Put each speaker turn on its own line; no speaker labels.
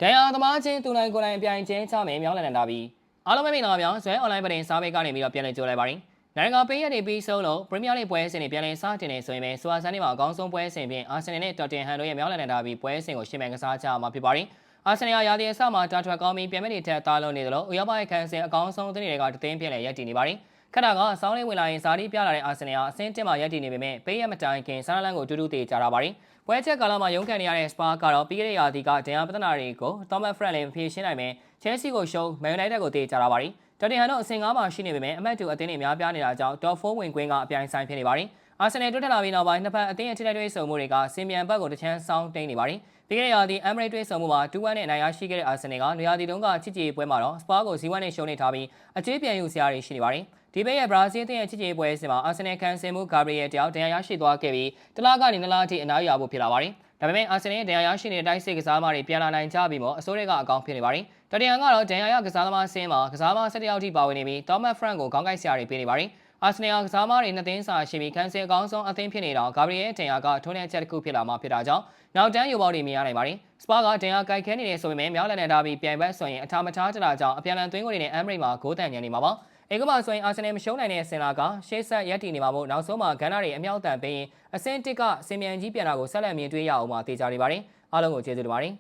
ဒဏ်ရာသမားချင်းသူနိုင်ကိုယ်နိုင်အပြိုင်ကျင်းချမယ်မြောင်းလန်တာပြီးအားလုံးပဲမင်္ဂလာပါဗျာဇွဲ online ပတင်စားပေးကနေပြီးတော့ပြန်လည်ကြိုးလိုက်ပါရင်နိုင်ငံပေးရတဲ့ပြီးဆုံးလို့ Premier League ပွဲစဉ်တွေပြန်လည်စတင်နေဆိုရင်ပဲဆိုအားဆန်းနေမှာအကောင်းဆုံးပွဲစဉ်ဖြင့် Arsenal နဲ့ Tottenham တို့ရဲ့မြောင်းလန်တာပြီးပွဲစဉ်ကိုရှင်းမယ်ကစားကြမှာဖြစ်ပါရင် Arsenal ရာသီအစမှာတာထွက်ကောင်းပြီးပြန်မဲ့တွေထက်သားလုံးနေသလိုဥရောပရဲ့ခန်းစဉ်အကောင်းဆုံးအသင်းတွေကတသိန်းပြန်လည်ရပ်တည်နေပါရင်ခဏကစောင်းလေးဝင်လာရင်ဇာတိပြလာတဲ့ Arsenal အဆင့်တက်မှာရပ်တည်နေပေမဲ့ပေးရမတိုင်ခင်ဆာလန်ကိုတူတူတေးကြတာပါရင်ပွဲချက်ကာလမှာရုန်းကန်နေရတဲ့ Spurs ကတော့ပြီးခဲ့တဲ့ရာသီကဒဏ်ရာပဒနာတွေကို Thomas Frank လည်းဖြေရှင်းနိုင်မယ် Chelsea ကိုရှုံး Man United ကိုတေးကြတာပါရင်Tottenham တို့အဆင့်9မှာရှိနေပေမဲ့အမှတ်2အသင်းတွေများပြားနေတာကြောင့် Top 4 ဝင်ခွင့်ကအပြိုင်ဆိုင်ဖြစ်နေပါရင် Arsenal တွက်ထလာပြီးနောက်ပိုင်းနှစ်ဖက်အသင်းရဲ့ထိတိုက်တွေ့ဆုံမှုတွေကစင်မြန်ဘက်ကိုတချမ်းဆောင်းတိန်နေပါရင်ပြီးခဲ့တဲ့ရာသီ Emirates တွေ့ဆုံမှုမှာ2-1နဲ့အနိုင်ရရှိခဲ့တဲ့ Arsenal ကနေရာဒီတုန်းကချစ်ကြည်ပွဲမှာတော့ Spurs ကို0-1နဲ့ရှုံးနေထားပြီးအကျေးပြန်ယူစရာတွေရှိနေပါရင်ဒီဘေးရဲ့ဘရာဇီးအသင်းရဲ့ချစ်ကြည်ပွဲစဉ်မှာ Arsenal ကန်ဆယ်မှု Gabriel တယောက်ဒဏ်ရာရရှိသွားခဲ့ပြီးတလားကနေ2လအထိအနားယူရဖို့ဖြစ်လာပါရင်ဒါပေမဲ့ Arsenal ရဲ့ဒဏ်ရာရရှိနေတဲ့တိုက်စစ်ကစားသမားတွေပြန်လာနိုင်ကြပြီးမှအစိုးရကအကောင်းဖြစ်နေပါရင်Tottenham ကတော့ဒဏ်ရာရကစားသမားဆင်းမှာကစားသမား17ယောက်ထိပါဝင်နေပြီး Thomas Frank ကိုခေါင်းကိုက်ဆရာတွေပေးနေပါရင်Arsenal ကစားသမားတွေ2သင်းစာရှိပြီးကန်ဆယ်အကောင်းဆုံးအသင်းဖြစ်နေတော့ Gabriel ဒဏ်ရာကထိုးနှက်ချက်တစ်ခုဖြစ်လာမှဖြစ်တာကြောင့်နောက်တန်းယူပေါင်းတွေမြင်ရနိုင်ပါရင်Spurs ကဒဏ်ရာကိုက်ခဲနေတယ်ဆိုပေမဲ့မြောက်လန်နဲ့ဒါပြီးပြိုင်ဘက်ဆိုရင်အထာမထားကြတာကြောင့်အပြန်အလှန်သွင်းကိုတွေနဲ့ Emirates မှာဂိုးတန်ညံနေမှာပါအေကမဆိုရင် Arsenal မရှုံးနိုင်တဲ့စင်လာကရှေ့ဆက်ရက်တည်နေမှာမို့နောက်ဆုံးမှာဂန်နာတွေအမြောက်တန်ပေးရင်အဆင့်1ကစင်မြန်ကြီးပြန်လာကိုဆက်လက်မြင်တွေ့ရအောင်မှာတေချာနေပါတယ်အားလုံးကိုကျေးဇူးတင်ပါတယ်